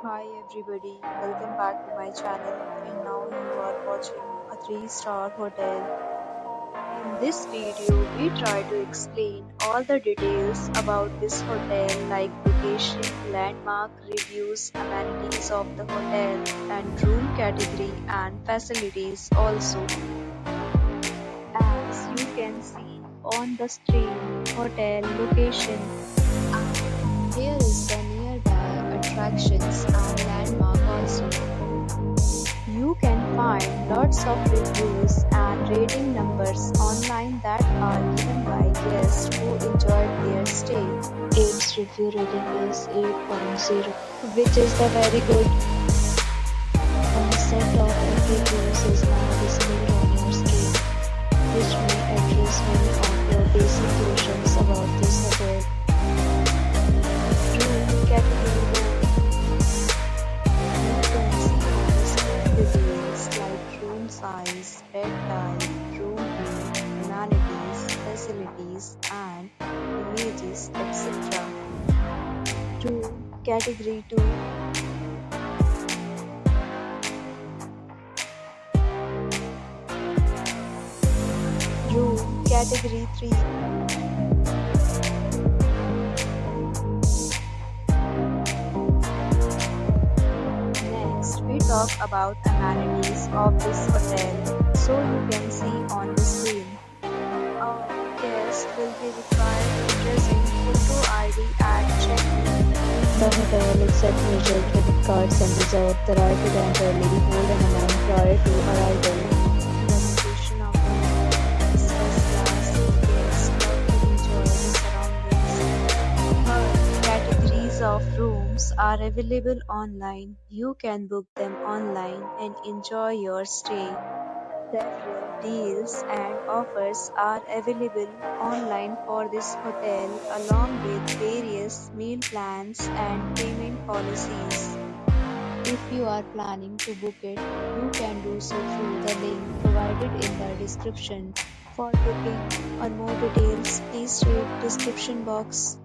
Hi everybody, welcome back to my channel and now you are watching a 3-star hotel. In this video, we try to explain all the details about this hotel like location, landmark, reviews, amenities of the hotel and room category and facilities also. As you can see on the screen, hotel location. Here is the nearby attractions and landmark also. You can find lots of reviews and rating numbers online that are given by guests who enjoyed their stay. Its review rating is 8.0, which is the very good. A set of FAQs is now displayed on your screen, which may address many of your basic questions about this hotel. Room category. Details like room size, bed type, room view, amenities, facilities, and images, etc. Room category 2. Room category 3. We talk about amenities of this hotel, so you can see on the screen. Our guests will be required to present photo ID at check-in. The hotel accepts major credit cards and reserves the right to temporarily hold an amount prior to arrival. The location of the hotel is first class. Guests love to enjoy the surroundings. Categories of rooms are available online. You can book them online and enjoy your stay. Several deals and offers are available online for this hotel along with various meal plans and payment policies. If you are planning to book it, you can do so through the link provided in the description. For booking or more details, please read description box.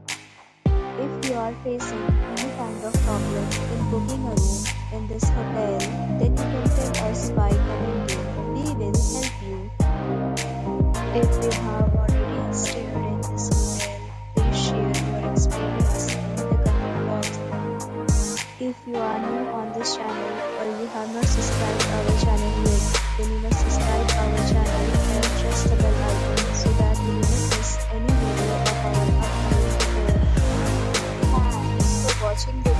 If you are facing any kind of problem in booking a room in this hotel, then you can tell us by commenting. We will help you. If you have already stayed in this hotel, please share your experience in the comment box. If you are new on this channel or you have not subscribed our channel yet, then you must subscribe our channel and press the bell icon so that you will not miss any video of our upcoming tutorial. Thanks for watching this